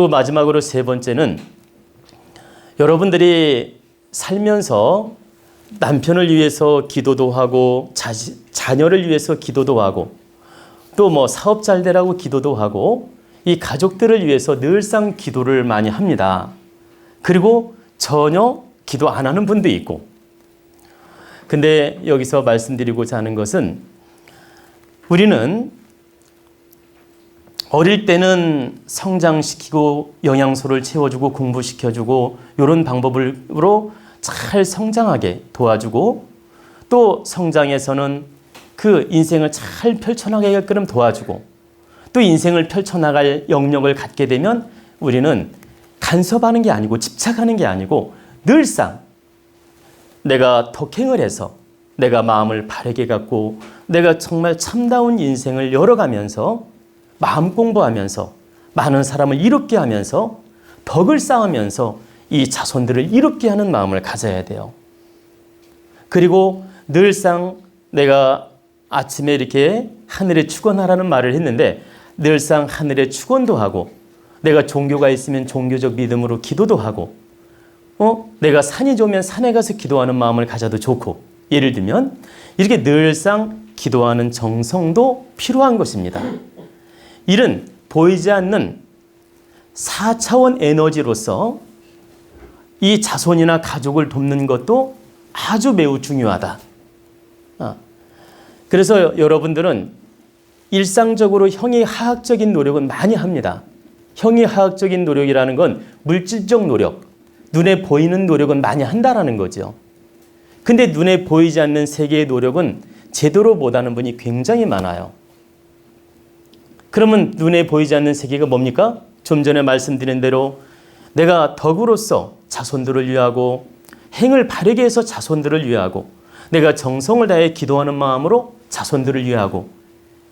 그리고 마지막으로 세 번째는 여러분들이 살면서 남편을 위해서 기도도 하고 자녀를 위해서 기도도 하고 또 뭐 사업 잘 되라고 기도도 하고 이 가족들을 위해서 늘상 기도를 많이 합니다. 그리고 전혀 기도 안 하는 분도 있고. 근데 여기서 말씀드리고자 하는 것은 우리는 어릴 때는 성장시키고 영양소를 채워주고 공부시켜주고 이런 방법으로 잘 성장하게 도와주고 또 성장해서는 그 인생을 잘 펼쳐나가게끔 도와주고 또 인생을 펼쳐나갈 영역을 갖게 되면 우리는 간섭하는 게 아니고 집착하는 게 아니고 늘상 내가 덕행을 해서 내가 마음을 바르게 갖고 내가 정말 참다운 인생을 열어가면서 마음 공부하면서 많은 사람을 이롭게 하면서 덕을 쌓으면서 이 자손들을 이롭게 하는 마음을 가져야 돼요. 그리고 늘상 내가 아침에 이렇게 하늘에 축원하라는 말을 했는데 늘상 하늘에 축원도 하고 내가 종교가 있으면 종교적 믿음으로 기도도 하고 내가 산이 좋으면 산에 가서 기도하는 마음을 가져도 좋고 예를 들면 이렇게 늘상 기도하는 정성도 필요한 것입니다. 이런 보이지 않는 4차원 에너지로서 이 자손이나 가족을 돕는 것도 아주 매우 중요하다. 그래서 여러분들은 일상적으로 형이하학적인 노력은 많이 합니다. 형이하학적인 노력이라는 건 물질적 노력, 눈에 보이는 노력은 많이 한다라는 거죠. 근데 눈에 보이지 않는 세계의 노력은 제대로 못하는 분이 굉장히 많아요. 그러면 눈에 보이지 않는 세계가 뭡니까? 좀 전에 말씀드린 대로 내가 덕으로서 자손들을 위하고 행을 바르게 해서 자손들을 위하고 내가 정성을 다해 기도하는 마음으로 자손들을 위하고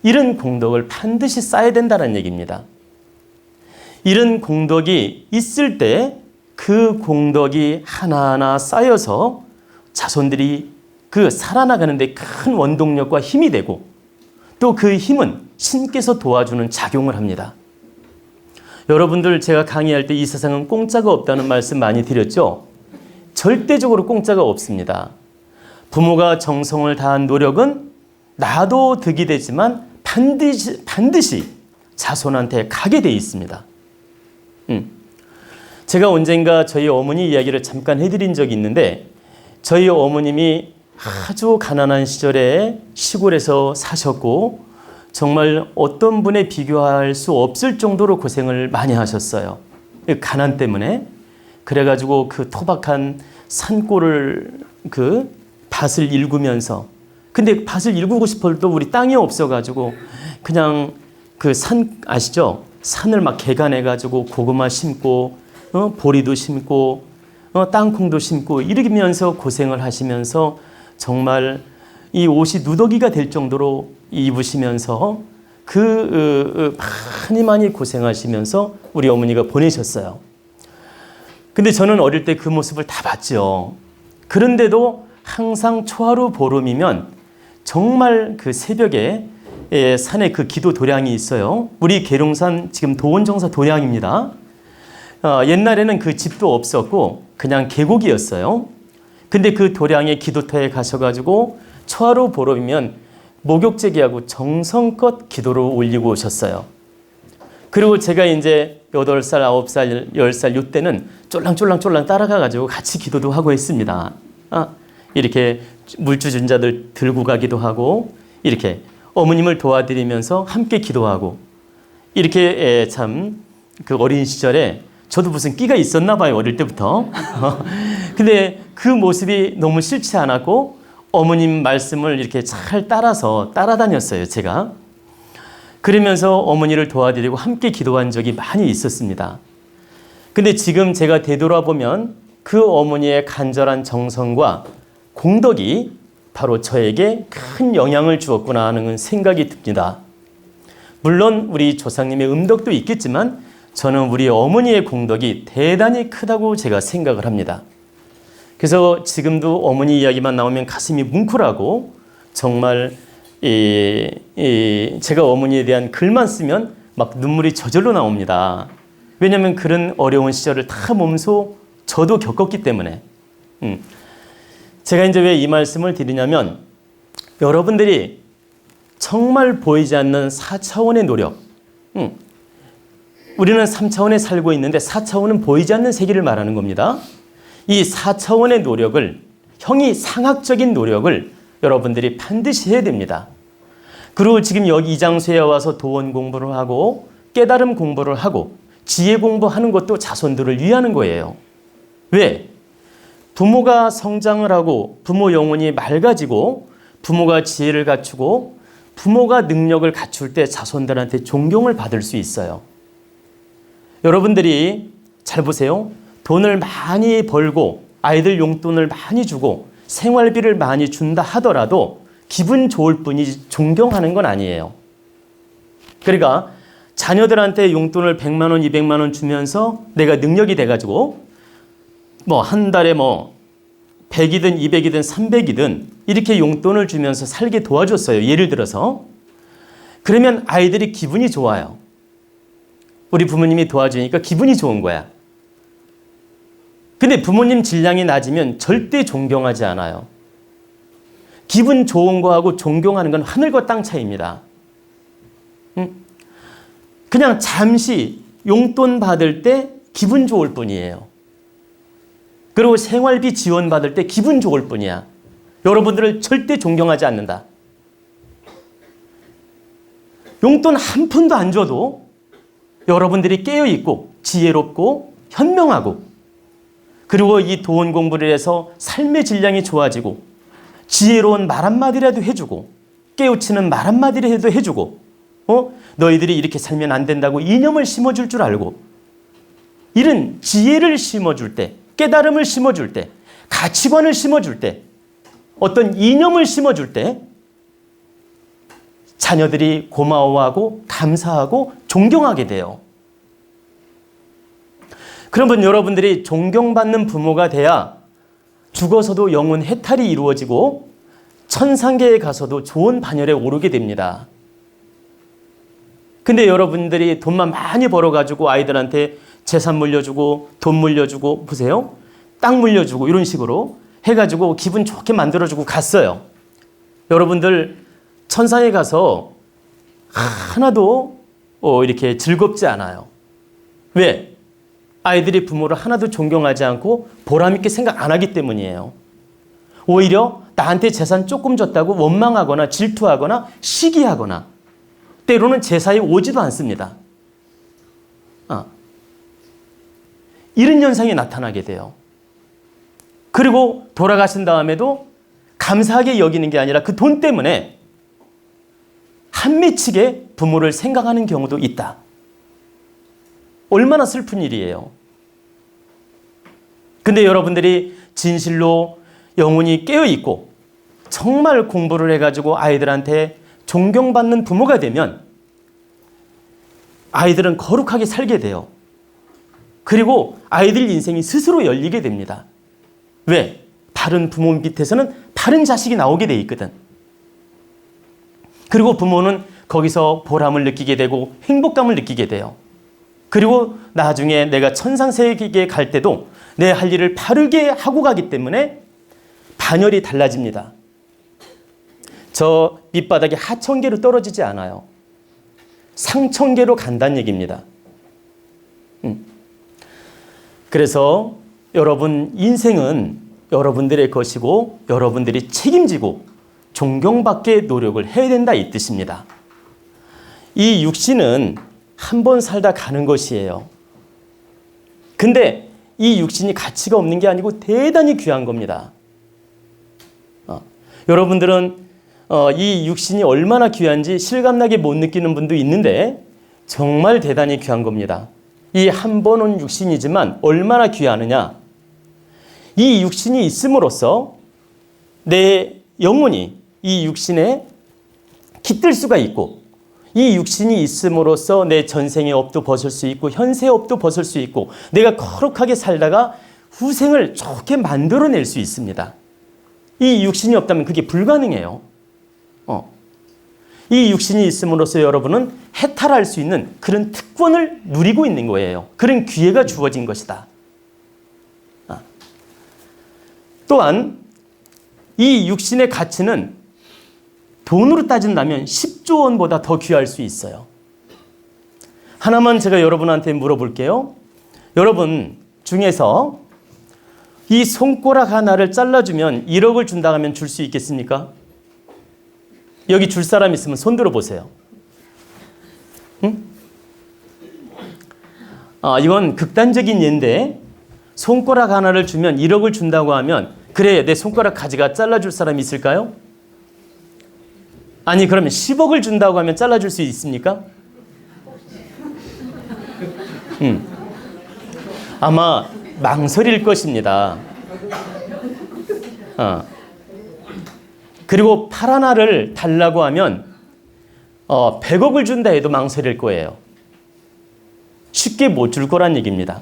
이런 공덕을 반드시 쌓아야 된다는 얘기입니다. 이런 공덕이 있을 때 그 공덕이 하나하나 쌓여서 자손들이 그 살아나가는 데 큰 원동력과 힘이 되고 또 그 힘은 신께서 도와주는 작용을 합니다. 여러분들 제가 강의할 때 이 세상은 공짜가 없다는 말씀 많이 드렸죠? 절대적으로 공짜가 없습니다. 부모가 정성을 다한 노력은 나도 득이 되지만 반드시 자손한테 가게 돼 있습니다. 제가 언젠가 저희 어머니 이야기를 잠깐 해드린 적이 있는데 저희 어머님이 아주 가난한 시절에 시골에서 사셨고 정말 어떤 분에 비교할 수 없을 정도로 고생을 많이 하셨어요. 가난 때문에. 그래가지고 그 토박한 산골을 그 밭을 일구면서 근데 밭을 일구고 싶어도 우리 땅이 없어가지고 그냥 그 산 아시죠? 산을 막 개간해가지고 고구마 심고 보리도 심고 땅콩도 심고 이러면서 고생을 하시면서 정말 이 옷이 누더기가 될 정도로 입으시면서 많이 고생하시면서 우리 어머니가 보내셨어요. 근데 저는 어릴 때 그 모습을 다 봤죠. 그런데도 항상 초하루 보름이면 정말 그 새벽에 산에 그 기도 도량이 있어요. 우리 계룡산 지금 도원정사 도량입니다. 옛날에는 그 집도 없었고 그냥 계곡이었어요. 근데 그 도량의 기도터에 가셔가지고 초하루 보름이면 목욕제기하고 정성껏 기도를 올리고 오셨어요. 그리고 제가 이제 8살, 9살, 10살 이때는 쫄랑쫄랑 따라가가지고 같이 기도도 하고 했습니다. 이렇게 물주전자들 들고 가기도 하고 이렇게 어머님을 도와드리면서 함께 기도하고 이렇게 참 그 어린 시절에 저도 무슨 끼가 있었나 봐요. 어릴 때부터. 근데 그 모습이 너무 싫지 않았고 어머님 말씀을 이렇게 잘 따라다녔어요. 제가. 그러면서 어머니를 도와드리고 함께 기도한 적이 많이 있었습니다. 근데 지금 제가 되돌아보면 그 어머니의 간절한 정성과 공덕이 바로 저에게 큰 영향을 주었구나 하는 생각이 듭니다. 물론 우리 조상님의 음덕도 있겠지만 저는 우리 어머니의 공덕이 대단히 크다고 제가 생각을 합니다. 그래서 지금도 어머니 이야기만 나오면 가슴이 뭉클하고 정말 제가 어머니에 대한 글만 쓰면 막 눈물이 저절로 나옵니다. 왜냐하면 그런 어려운 시절을 다 몸소 저도 겪었기 때문에. 제가 이제 왜 이 말씀을 드리냐면 여러분들이 정말 보이지 않는 4차원의 노력. 우리는 3차원에 살고 있는데 4차원은 보이지 않는 세계를 말하는 겁니다. 이 4차원의 노력을, 형이상학적인 노력을 여러분들이 반드시 해야 됩니다. 그리고 지금 여기 이 장소에 와서 도원 공부를 하고 깨달음 공부를 하고 지혜 공부하는 것도 자손들을 위하는 거예요. 왜? 부모가 성장을 하고 부모 영혼이 맑아지고 부모가 지혜를 갖추고 부모가 능력을 갖출 때 자손들한테 존경을 받을 수 있어요. 여러분들이 잘 보세요. 돈을 많이 벌고 아이들 용돈을 많이 주고 생활비를 많이 준다 하더라도 기분 좋을 뿐이지 존경하는 건 아니에요. 그러니까 자녀들한테 용돈을 100만 원, 200만 원 주면서 내가 능력이 돼가지고 한 달에 100이든 200이든 300이든 이렇게 용돈을 주면서 살게 도와줬어요. 예를 들어서. 그러면 아이들이 기분이 좋아요. 우리 부모님이 도와주니까 기분이 좋은 거야. 근데 부모님 질량이 낮으면 절대 존경하지 않아요. 기분 좋은 거하고 존경하는 건 하늘과 땅 차이입니다. 그냥 잠시 용돈 받을 때 기분 좋을 뿐이에요. 그리고 생활비 지원 받을 때 기분 좋을 뿐이야. 여러분들을 절대 존경하지 않는다. 용돈 한 푼도 안 줘도 여러분들이 깨어있고 지혜롭고 현명하고 그리고 이 도원 공부를 해서 삶의 질량이 좋아지고 지혜로운 말 한마디라도 해주고 깨우치는 말 한마디라도 해주고 너희들이 이렇게 살면 안 된다고 이념을 심어줄 줄 알고 이런 지혜를 심어줄 때 깨달음을 심어줄 때 가치관을 심어줄 때 어떤 이념을 심어줄 때 자녀들이 고마워하고 감사하고 존경하게 돼요. 그러면 여러분들이 존경받는 부모가 돼야 죽어서도 영혼 해탈이 이루어지고 천상계에 가서도 좋은 반열에 오르게 됩니다. 근데 여러분들이 돈만 많이 벌어가지고 아이들한테 재산 물려주고 돈 물려주고 보세요. 땅 물려주고 이런 식으로 해가지고 기분 좋게 만들어주고 갔어요. 여러분들 천상에 가서 하나도 이렇게 즐겁지 않아요. 왜? 아이들이 부모를 하나도 존경하지 않고 보람있게 생각 안 하기 때문이에요. 오히려 나한테 재산 조금 줬다고 원망하거나 질투하거나 시기하거나 때로는 제사에 오지도 않습니다. 이런 현상이 나타나게 돼요. 그리고 돌아가신 다음에도 감사하게 여기는 게 아니라 그 돈 때문에 한미치게 부모를 생각하는 경우도 있다. 얼마나 슬픈 일이에요. 근데 여러분들이 진실로 영혼이 깨어있고 정말 공부를 해가지고 아이들한테 존경받는 부모가 되면 아이들은 거룩하게 살게 돼요. 그리고 아이들 인생이 스스로 열리게 됩니다. 왜? 바른 부모 밑에서는 바른 자식이 나오게 돼 있거든. 그리고 부모는 거기서 보람을 느끼게 되고 행복감을 느끼게 돼요. 그리고 나중에 내가 천상세계에 갈 때도 내 할 일을 바르게 하고 가기 때문에 반열이 달라집니다. 저 밑바닥이 하천계로 떨어지지 않아요. 상천계로 간다는 얘기입니다. 그래서 여러분 인생은 여러분들의 것이고 여러분들이 책임지고 존경받게 노력을 해야 된다 이 뜻입니다. 이 육신은 한 번 살다 가는 것이에요. 근데 이 육신이 가치가 없는 게 아니고 대단히 귀한 겁니다. 여러분들은 이 육신이 얼마나 귀한지 실감나게 못 느끼는 분도 있는데 정말 대단히 귀한 겁니다. 이 한 번 온 육신이지만 얼마나 귀하느냐. 이 육신이 있음으로써 내 영혼이 이 육신에 깃들 수가 있고 이 육신이 있음으로써 내 전생의 업도 벗을 수 있고 현세의 업도 벗을 수 있고 내가 거룩하게 살다가 후생을 좋게 만들어낼 수 있습니다. 이 육신이 없다면 그게 불가능해요. 이 육신이 있음으로써 여러분은 해탈할 수 있는 그런 특권을 누리고 있는 거예요. 그런 기회가 주어진 것이다. 또한 이 육신의 가치는 돈으로 따진다면 10조 원보다 더 귀할 수 있어요. 하나만 제가 여러분한테 물어볼게요. 여러분 중에서 이 손가락 하나를 잘라주면 1억을 준다 하면 줄 수 있겠습니까? 여기 줄 사람 있으면 손 들어보세요. 응? 이건 극단적인 예인데 손가락 하나를 주면 1억을 준다고 하면 그래 내 손가락 가지가 잘라줄 사람이 있을까요? 아니 그러면 10억을 준다고 하면 잘라줄 수 있습니까? 아마 망설일 것입니다. 그리고 팔 하나를 달라고 하면 100억을 준다 해도 망설일 거예요. 쉽게 못 줄 거란 얘기입니다.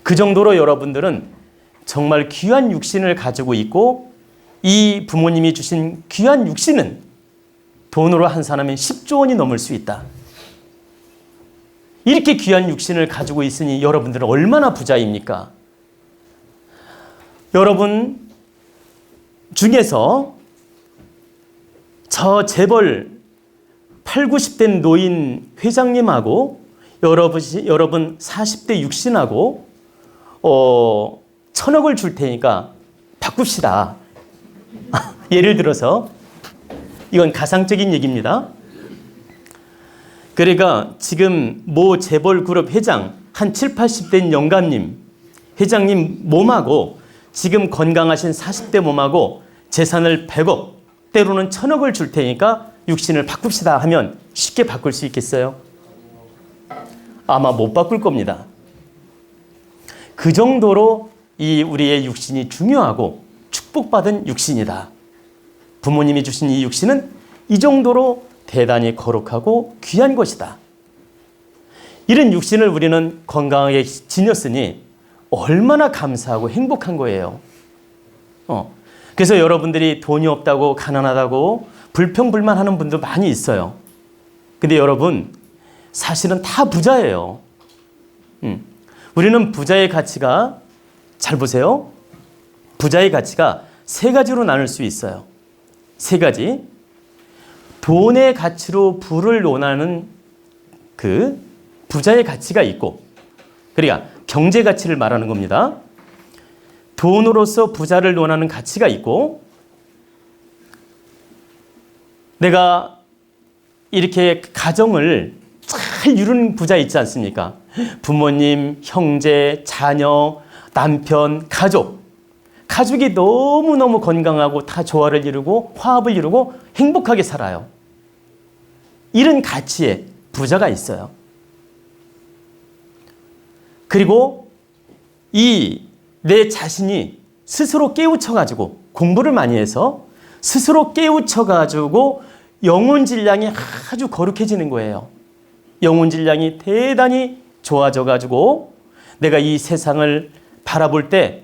그 정도로 여러분들은 정말 귀한 육신을 가지고 있고 이 부모님이 주신 귀한 육신은 돈으로 환산하면 10조 원이 넘을 수 있다. 이렇게 귀한 육신을 가지고 있으니 여러분들은 얼마나 부자입니까? 여러분 중에서 저 재벌 8, 90대 노인 회장님하고 여러분 40대 육신하고 1,000억을 줄 테니까 바꿉시다. 예를 들어서 이건 가상적인 얘기입니다. 그러니까 지금 모 재벌 그룹 회장 한 7, 80대 영감님 회장님 몸하고 지금 건강하신 40대 몸하고 재산을 100억 때로는 1,000억을 줄 테니까 육신을 바꿉시다 하면 쉽게 바꿀 수 있겠어요? 아마 못 바꿀 겁니다. 그 정도로 이 우리의 육신이 중요하고 축복받은 육신이다. 부모님이 주신 이 육신은 이 정도로 대단히 거룩하고 귀한 것이다. 이런 육신을 우리는 건강하게 지녔으니 얼마나 감사하고 행복한 거예요. 그래서 여러분들이 돈이 없다고 가난하다고 불평불만하는 분도 많이 있어요. 근데 여러분 사실은 다 부자예요. 우리는 부자의 가치가 잘 보세요. 부자의 가치가 세 가지로 나눌 수 있어요. 세 가지. 돈의 가치로 부를 논하는 그 부자의 가치가 있고, 그러니까 경제 가치를 말하는 겁니다. 돈으로서 부자를 논하는 가치가 있고, 내가 이렇게 가정을 잘 이루는 부자 있지 않습니까? 부모님, 형제, 자녀, 남편, 가족이 너무너무 건강하고 다 조화를 이루고 화합을 이루고 행복하게 살아요. 이런 가치에 부자가 있어요. 그리고 이 내 자신이 스스로 깨우쳐가지고 공부를 많이 해서 스스로 깨우쳐가지고 영혼 질량이 아주 거룩해지는 거예요. 영혼 질량이 대단히 좋아져가지고 내가 이 세상을 바라볼 때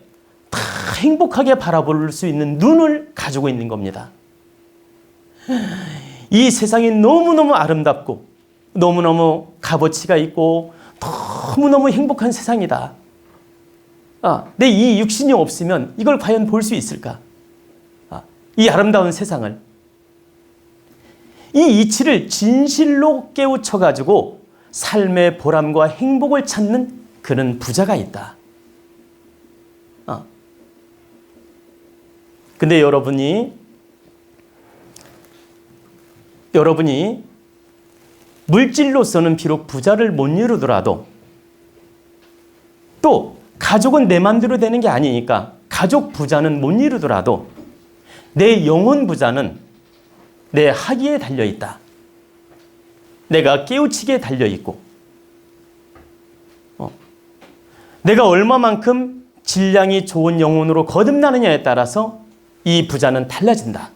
다 행복하게 바라볼 수 있는 눈을 가지고 있는 겁니다. 이 세상이 너무너무 아름답고 너무너무 값어치가 있고 너무너무 행복한 세상이다. 내 이 육신이 없으면 이걸 과연 볼 수 있을까? 이 아름다운 세상을. 이 이치를 진실로 깨우쳐가지고 삶의 보람과 행복을 찾는 그런 부자가 있다. 근데 여러분이 물질로서는 비록 부자를 못 이루더라도 또 가족은 내 맘대로 되는 게 아니니까 가족 부자는 못 이루더라도 내 영혼 부자는 내 학위에 달려있다. 내가 깨우치기에 달려있고 내가 얼마만큼 질량이 좋은 영혼으로 거듭나느냐에 따라서 이 부자는 달라진다.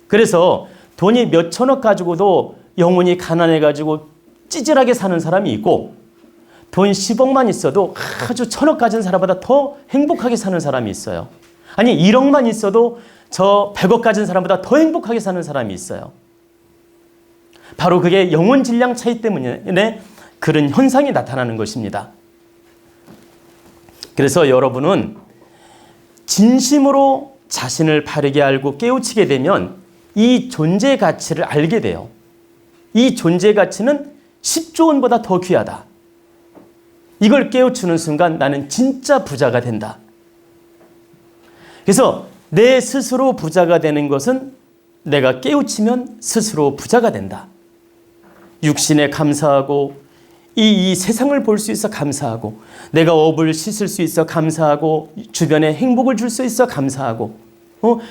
그래서 돈이 몇 천억 가지고도 영혼이 가난해가지고 찌질하게 사는 사람이 있고 돈 10억만 있어도 아주 1,000억 가진 사람보다 더 행복하게 사는 사람이 있어요. 아니 1억만 있어도 저 100억 가진 사람보다 더 행복하게 사는 사람이 있어요. 바로 그게 영혼 질량 차이 때문에 그런 현상이 나타나는 것입니다. 그래서 여러분은 진심으로 자신을 바르게 알고 깨우치게 되면 이 존재 가치를 알게 돼요. 이 존재 가치는 10조 원보다 더 귀하다. 이걸 깨우치는 순간 나는 진짜 부자가 된다. 그래서 내 스스로 부자가 되는 것은 내가 깨우치면 스스로 부자가 된다. 육신에 감사하고 이 세상을 볼 수 있어 감사하고 내가 업을 씻을 수 있어 감사하고 주변에 행복을 줄 수 있어 감사하고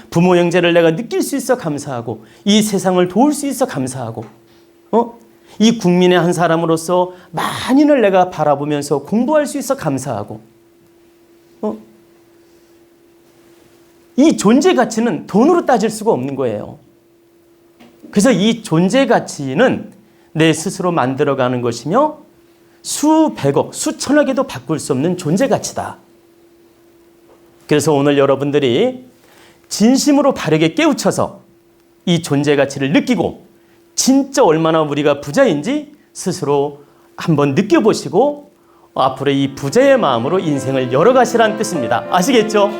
부모 형제를 내가 느낄 수 있어 감사하고 이 세상을 도울 수 있어 감사하고 이 국민의 한 사람으로서 만인을 내가 바라보면서 공부할 수 있어 감사하고 이 존재 가치는 돈으로 따질 수가 없는 거예요. 그래서 이 존재 가치는 내 스스로 만들어가는 것이며 수백억, 수천억에도 바꿀 수 없는 존재 가치다. 그래서 오늘 여러분들이 진심으로 바르게 깨우쳐서 이 존재 가치를 느끼고 진짜 얼마나 우리가 부자인지 스스로 한번 느껴보시고 앞으로 이 부자의 마음으로 인생을 열어가시라는 뜻입니다. 아시겠죠?